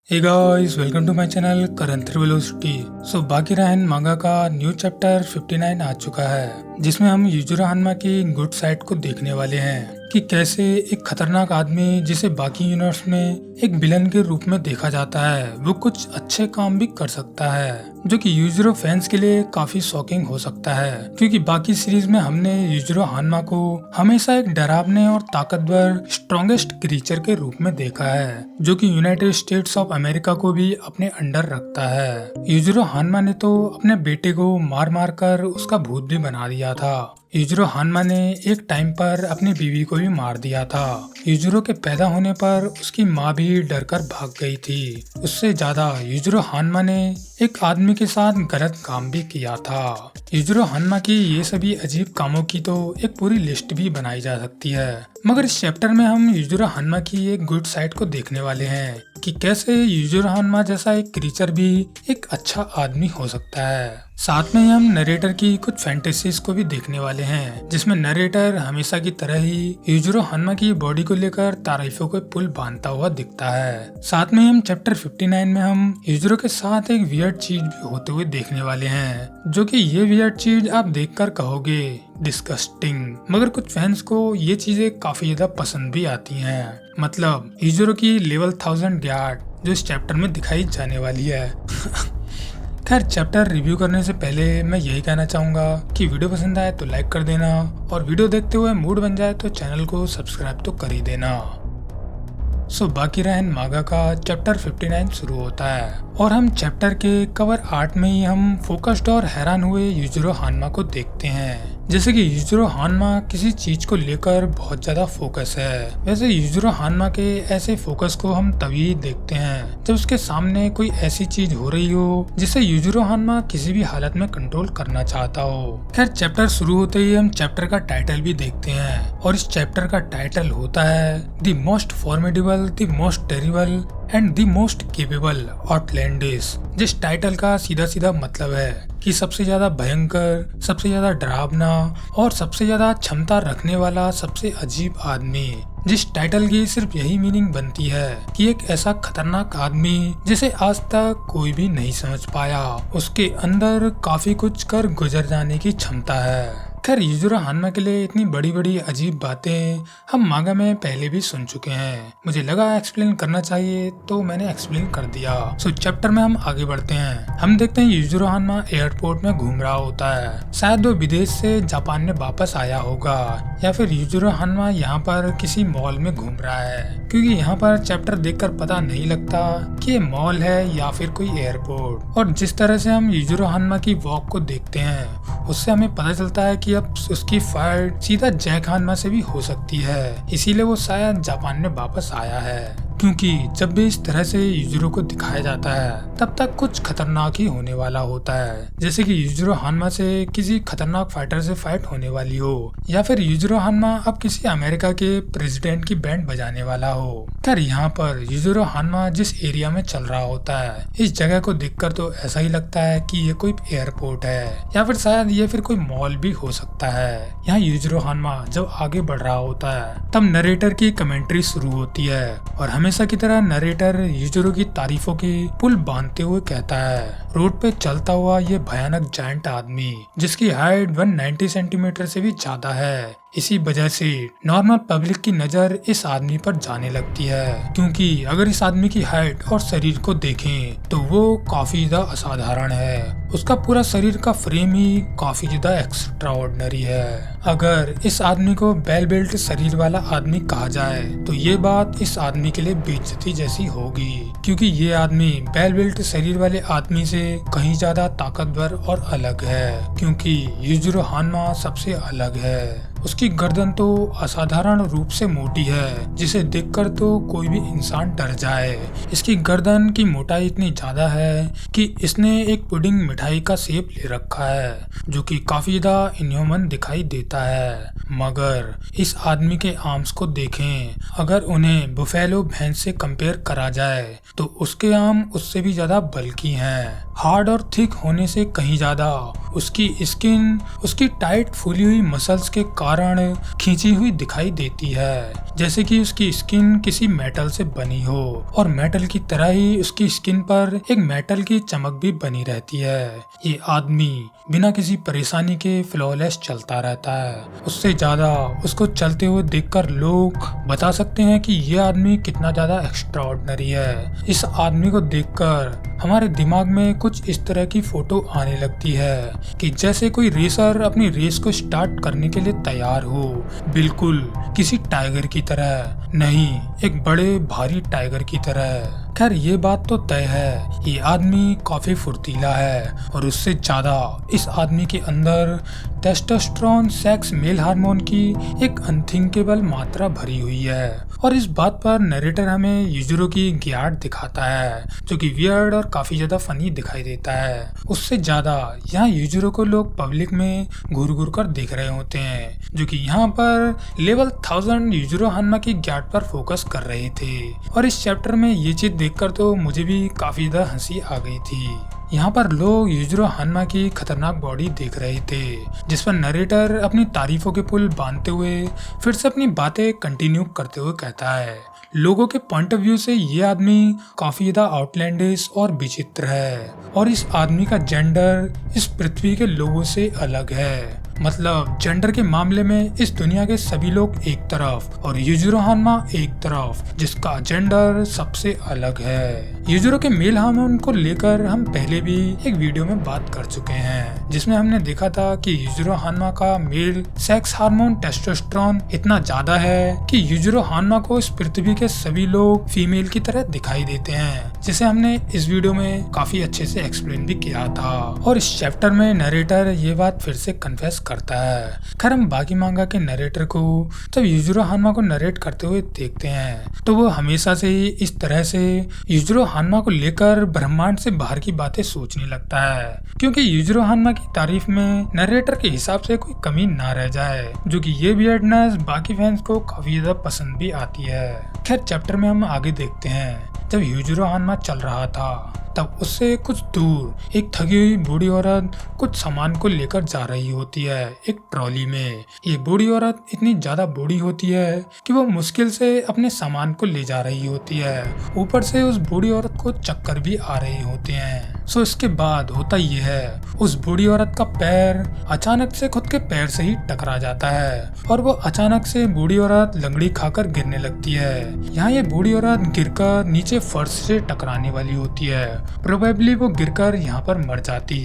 Hey guys, welcome to my channel current velocity. So बाकी रहन मांगा का न्यू चैप्टर 59 आ चुका है, जिसमें हम यूजुरो हान्मा की गुड साइड को देखने वाले हैं कि कैसे एक खतरनाक आदमी जिसे बाकी यूनिवर्स में एक विलन के रूप में देखा जाता है, वो कुछ अच्छे काम भी कर सकता है, जो कि यूजुरो फैंस के लिए काफी शॉकिंग हो सकता है। क्योंकि बाकी सीरीज में हमने यूजुरो हान्मा को हमेशा एक डरावने और ताकतवर स्ट्रॉन्गेस्ट क्रीचर के रूप में देखा है, जो कि यूनाइटेड स्टेट्स ऑफ अमेरिका को भी अपने अंडर रखता है। यूजुरो हान्मा ने तो अपने बेटे को मार मार कर उसका भूत भी बना दिया था। यूजुरो हान्मा ने एक टाइम पर अपनी बीवी को भी मार दिया था। यूजुरो के पैदा होने पर उसकी माँ भी डरकर भाग गई थी। उससे ज्यादा यूजुरो हान्मा ने एक आदमी के साथ गलत काम भी किया था। यूजुरो हान्मा की ये सभी अजीब कामों की तो एक पूरी लिस्ट भी बनाई जा सकती है, मगर इस चैप्टर में हम यूजुरो हान्मा की एक गुड साइड को देखने वाले हैं कि कैसे यूजुरो हान्मा जैसा एक क्रीचर भी एक अच्छा आदमी हो सकता है। साथ में हम नरेटर की कुछ फैंटेसीज को भी देखने वाले हैं, जिसमें नरेटर हमेशा की तरह ही यूजुरो हान्मा की बॉडी को लेकर तारीफों के पुल बांधता हुआ दिखता है। साथ में हम चैप्टर 59 में हम यूजुरो के साथ एक वियर्ड चीज भी होते हुए देखने वाले हैं, जो कि ये वियर्ड चीज आप देखकर कहोगे डिस्गस्टिंग, मगर कुछ फैंस को ये चीजें काफी ज्यादा पसंद भी आती हैं। मतलब यूजुरो की लेवल 1000 गार्ड जो इस चैप्टर में दिखाई जाने वाली है। खैर, चैप्टर रिव्यू करने से पहले मैं यही कहना चाहूंगा कि वीडियो पसंद आए तो लाइक कर देना, और वीडियो देखते हुए मूड बन जाए तो चैनल को सब्सक्राइब तो कर ही देना। सो बाकी रहन मागा का चैप्टर 59 शुरू होता है, और हम चैप्टर के कवर आर्ट में ही हम फोकस्ड और हैरान हुए यूजुरो हान्मा को देखते हैं। जैसे कि यूजुरो हान्मा किसी चीज को लेकर बहुत ज्यादा फोकस है। वैसे यूजुरो हान्मा के ऐसे फोकस को हम तभी देखते हैं जब उसके सामने कोई ऐसी चीज हो रही हो जिसे यूजुरो हान्मा किसी भी हालत में कंट्रोल करना चाहता हो। खैर, चैप्टर शुरू होते ही हम चैप्टर का टाइटल भी देखते हैं, और इस चैप्टर का टाइटल होता है the most formidable, the most terrible and the most capable outlandish. जिस टाइटल का सीधा सीधा मतलब है कि सबसे ज्यादा भयंकर, सबसे ज्यादा डरावना और सबसे ज्यादा क्षमता रखने वाला सबसे अजीब आदमी। जिस टाइटल की सिर्फ यही मीनिंग बनती है कि एक ऐसा खतरनाक आदमी जिसे आज तक कोई भी नहीं समझ पाया, उसके अंदर काफी कुछ कर गुजर जाने की क्षमता है। खैर, यूजुरो हान्मा के लिए इतनी बड़ी बड़ी अजीब बातें हम मांगा में पहले भी सुन चुके हैं। मुझे लगा एक्सप्लेन करना चाहिए तो मैंने एक्सप्लेन कर दिया। सो चैप्टर में हम आगे बढ़ते हैं। हम देखते हैं यूजुरो हान्मा एयरपोर्ट में घूम रहा होता है। शायद वो विदेश से जापान में वापस आया होगा, या फिर यूजुरो हान्मा यहाँ पर किसी मॉल में घूम रहा है, क्योंकि यहाँ पर चैप्टर देखकर पता नहीं लगता कि ये मॉल है या फिर कोई एयरपोर्ट। और जिस तरह से हम यूजुरो हान्मा की वॉक को देखते हैं, उससे हमें पता चलता है कि अब उसकी फाइट सीधा जैक हान्मा से भी हो सकती है। इसीलिए वो शायद जापान में वापस आया है, क्योंकि जब भी इस तरह से यूजुरो को दिखाया जाता है तब तक कुछ खतरनाक ही होने वाला होता है। जैसे कि यूजुरो हान्मा से किसी खतरनाक फाइटर से फाइट होने वाली हो, या फिर यूजुरो हान्मा अब किसी अमेरिका के प्रेसिडेंट की बैंड बजाने वाला हो। खैर, यहाँ पर यूजुरो हान्मा जिस एरिया में चल रहा होता है, इस जगह को देखकर तो ऐसा ही लगता है कि ये कोई एयरपोर्ट है, या फिर शायद ये फिर कोई मॉल भी हो सकता है। यहाँ यूजुरो हान्मा जब आगे बढ़ रहा होता है तब नरेटर की कमेंट्री शुरू होती है, और हमेशा की तरह नरेटर यूजुरो की तारीफों के पुल बांधते हुए कहता है, रोड पे चलता हुआ ये भयानक जायंट आदमी जिसकी हाइट 190 सेंटीमीटर से भी ज्यादा है, इसी वजह से नॉर्मल पब्लिक की नजर इस आदमी पर जाने लगती है। क्योंकि अगर इस आदमी की हाइट और शरीर को देखें तो वो काफी ज्यादा असाधारण है। उसका पूरा शरीर का फ्रेम ही काफी ज्यादा एक्स्ट्राऑर्डिनरी है। अगर इस आदमी को बेल बेल्ट शरीर वाला आदमी कहा जाए तो ये बात इस आदमी के लिए बेइज्जती जैसी होगी, क्योंकि ये आदमी बेल बेल्ट शरीर वाले आदमी से कहीं ज्यादा ताकतवर और अलग है। क्योंकि यूजुरो हान्मा सबसे अलग है। उसकी गर्दन तो असाधारण रूप से मोटी है, जिसे देखकर तो कोई भी इंसान डर जाए। इसकी गर्दन की मोटाई इतनी ज्यादा है कि इसने एक पुडिंग मिठाई का शेप ले रखा है, जो कि काफी ज्यादा इनह्यूमन दिखाई देता है। मगर इस आदमी के आर्म्स को देखें, अगर उन्हें बुफेलो भैंस से कंपेयर करा जाए तो उसके आर्म उससे भी ज्यादा बल्कि हैं। हार्ड और थिक होने से कहीं ज्यादा उसकी स्किन उसकी टाइट फूली हुई मसल्स के कारण खींची हुई दिखाई देती है, जैसे कि उसकी स्किन किसी मेटल से बनी हो और मेटल की तरह ही उसकी स्किन पर एक मेटल की चमक भी बनी रहती है। ये आदमी बिना किसी परेशानी के फ्लॉलेस चलता रहता है। उससे ज्यादा उसको चलते हुए देखकर लोग बता सकते हैं कि ये आदमी कितना ज्यादा एक्स्ट्राऑर्डिनरी है। इस आदमी को देखकर हमारे दिमाग में कुछ इस तरह की फोटो आने लगती है कि जैसे कोई रेसर अपनी रेस को स्टार्ट करने के लिए तैयार हो, बिल्कुल किसी टाइगर की तरह, नहीं एक बड़े भारी टाइगर की तरह। खैर ये बात तो तय है, ये आदमी काफी फुर्तीला है और उससे ज्यादा इस आदमी के अंदर टेस्टोस्टेरोन सेक्स मेल हार्मोन की एक अनथिंकेबल मात्रा भरी हुई है। और इस बात पर नरेटर हमें यूजुरो की गियार्ड दिखाता है, जो कि वियर्ड और काफी ज्यादा फनी दिखाई देता है। उससे ज्यादा यहाँ यूजुरो को लोग पब्लिक में घूर घूर कर देख रहे होते हैं, जो कि यहाँ पर लेवल 1000 यूजुरो हान्मा की गियार्ड पर फोकस कर रहे थे। और इस चैप्टर में ये चीज देखकर तो मुझे भी काफी ज्यादा हंसी आ गई थी। यहाँ पर लोग यूजुरो हान्मा की खतरनाक बॉडी देख रहे थे, जिस पर नरेटर अपनी तारीफों के पुल बांधते हुए फिर से अपनी बातें कंटिन्यू करते हुए कहता है। लोगों के पॉइंट ऑफ व्यू से ये आदमी काफी ज्यादा आउटलैंडिश और विचित्र है और इस आदमी का जेंडर इस पृथ्वी के लोगों से अलग है। मतलब जेंडर के मामले में इस दुनिया के सभी लोग एक तरफ और यूजुरो हान्मा एक तरफ, जिसका जेंडर सबसे अलग है। यूजुरो के मेल हार्मोन को लेकर हम पहले भी एक वीडियो में बात कर चुके हैं, जिसमें हमने देखा था कि यूजुरो हान्मा का मेल सेक्स हार्मोन टेस्टोस्टेरोन इतना ज्यादा है कि यूजुरो हान्मा को इस पृथ्वी के सभी लोग फीमेल की तरह दिखाई देते हैं, जिसे हमने इस वीडियो में काफी अच्छे से एक्सप्लेन भी किया था। और इस चैप्टर में नरेटर ये बात फिर से कन्फेस करता है। खैर हम बाकी मांगा के नरेटर को जब यूजुरो हान्मा को नरेट करते हुए देखते हैं, तो वो हमेशा से ही इस तरह से यूजुरो हान्मा को लेकर ब्रह्मांड से बाहर की बातें सोचने लगता है, क्योंकि यूजुरो हान्मा की तारीफ में नरेटर के हिसाब से कोई कमी ना रह जाए, जो कि ये वियर्डनेस बाकी फैंस को काफी ज्यादा पसंद भी आती है। खैर चैप्टर में हम आगे देखते हैं। जब यूजुरो हान्मा चल रहा था, तब उससे कुछ दूर एक थकी हुई बूढ़ी औरत कुछ सामान को लेकर जा रही होती है एक ट्रॉली में। ये बूढ़ी औरत इतनी ज्यादा बूढ़ी होती है कि वो मुश्किल से अपने सामान को ले जा रही होती है। ऊपर से उस बूढ़ी औरत को चक्कर भी आ रहे होते हैं। सो इसके बाद होता ये है, उस बूढ़ी औरत का पैर अचानक से खुद के पैर से ही टकरा जाता है और वो अचानक से बूढ़ी औरत लंगड़ी खाकर गिरने लगती है। यहाँ ये बूढ़ी औरत गिरकर नीचे फर्श से टकराने वाली होती है। प्रोबेबली वो गिरकर यहाँ पर मर जाती,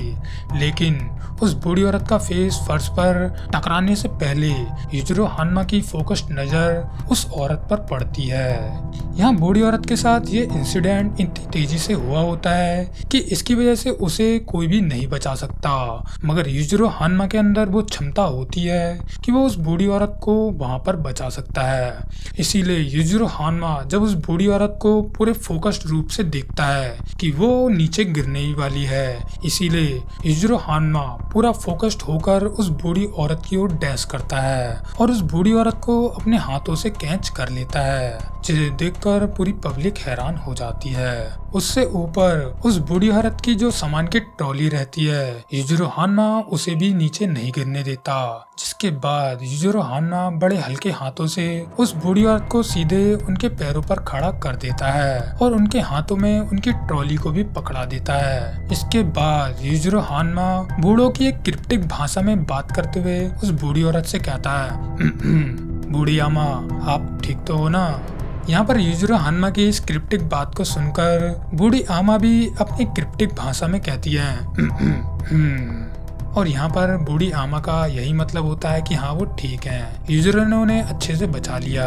लेकिन उस बूढ़ी औरत का फेस फर्श पर टकराने से पहले यूजुरो हान्मा की फोकस्ड नजर उस औरत पर पड़ती है। यहाँ बूढ़ी औरत के साथ ये इंसिडेंट इतनी तेजी से हुआ होता है कि इसकी वजह से उसे कोई भी नहीं बचा सकता, मगर यूजुरो हान्मा के अंदर वो क्षमता होती है कि वो उस बूढ़ी औरत को वहां पर बचा सकता है। इसीलिए यूजुरो हान्मा जब उस बूढ़ी औरत को पूरे फोकस्ड रूप से देखता है कि वो नीचे गिरने ही वाली है, इसीलिए यूजुरो हान्मा पूरा फोकस्ड होकर उस बूढ़ी औरत की ओर डैश करता है और उस बूढ़ी औरत को अपने हाथों से कैच कर लेता है, जिसे देखकर पूरी पब्लिक हैरान हो जाती है। उससे ऊपर उस बूढ़ी औरत की जो सामान की ट्रॉली रहती है, यूजुरो हान्मा उसे भी नीचे नहीं गिरने देता, जिसके बाद यूजुरो हान्मा बड़े हल्के हाथों से उस बूढ़ी औरत को सीधे उनके पैरों पर खड़ा कर देता है और उनके हाथों में उनकी ट्रॉली को भी पकड़ा देता है। इसके बाद यूजुरो हान्मा बूढ़ों की एक क्रिप्टिक भाषा में बात करते हुए उस बूढ़ी औरत से कहता है, बूढ़ी आमा आप ठीक तो हो ना? यहाँ पर यूजुरो हान्मा की इस क्रिप्टिक बात को सुनकर बूढ़ी आमा भी अपनी क्रिप्टिक भाषा में कहती है और यहाँ पर बूढ़ी आमा का यही मतलब होता है कि हाँ वो ठीक है, यूजुरो ने उन्हें अच्छे से बचा लिया।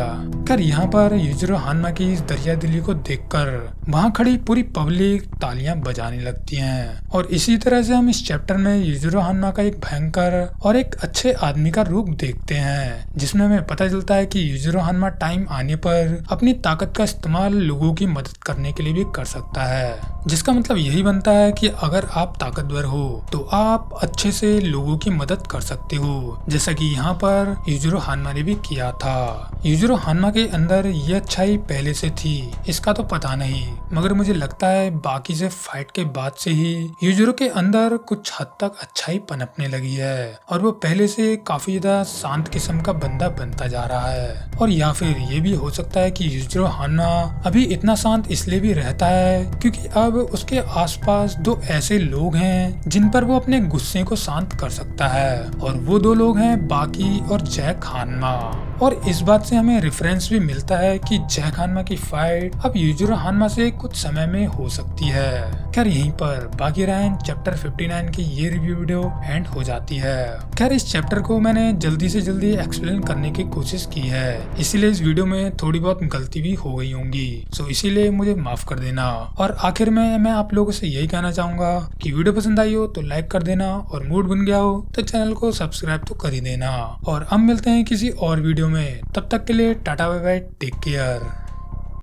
खैर यहाँ पर यूजुरो हान्मा की इस दरिया दिली को देखकर वहाँ खड़ी पूरी पब्लिक तालियां बजाने लगती हैं और इसी तरह से हम इस चैप्टर में यूजुरो हान्मा का एक भयंकर और एक अच्छे आदमी का रूप देखते हैं, जिसमें हमें पता चलता है कि यूजुरो हान्मा टाइम आने पर अपनी ताकत का इस्तेमाल लोगों की मदद करने के लिए भी कर सकता है, जिसका मतलब यही बनता है कि अगर आप ताकतवर हो तो आप अच्छे से लोगों की मदद कर सकते हो, जैसा कि यहाँ पर यूजुरो हान्मा ने भी किया था। यूजुरो हान्मा के अंदर ये अच्छाई पहले से थी, इसका तो पता नहीं, मगर मुझे लगता है बाकी से फाइट के बाद से ही यूजुरो के अंदर कुछ हद तक अच्छाई पनपने लगी है और वो पहले से काफी ज्यादा शांत किस्म का बंदा बनता जा रहा है। और या फिर ये भी हो सकता है कि यूजुरो हान्ना अभी इतना शांत इसलिए भी रहता है क्योंकि अब उसके आसपास दो ऐसे लोग हैं जिन पर वो अपने गुस्से को शांत कर सकता है, और वो दो लोग हैं बाकी और जैक हान्मा। और इस बात से हमें रेफरेंस भी मिलता है कि जैक हान्मा की फाइट अब यूजुरो हान्मा से कुछ समय में हो सकती है। खैर यहीं पर बाकी रायन चैप्टर 59 की ये रिव्यू वीडियो एंड हो जाती है। खैर इस चैप्टर को मैंने जल्दी से जल्दी एक्सप्लेन करने की कोशिश की है, इसीलिए इस वीडियो में थोड़ी बहुत गलती भी हो गई होंगी, सो इसीलिए मुझे माफ कर देना। और आखिर में मैं आप लोगों से यही कहना चाहूंगा कि वीडियो पसंद आई हो तो लाइक कर देना, और मूड बन गया हो तो चैनल को सब्सक्राइब तो कर ही देना। और हम मिलते हैं किसी और वीडियो में, तब तक के लिए tata bye bye, take care.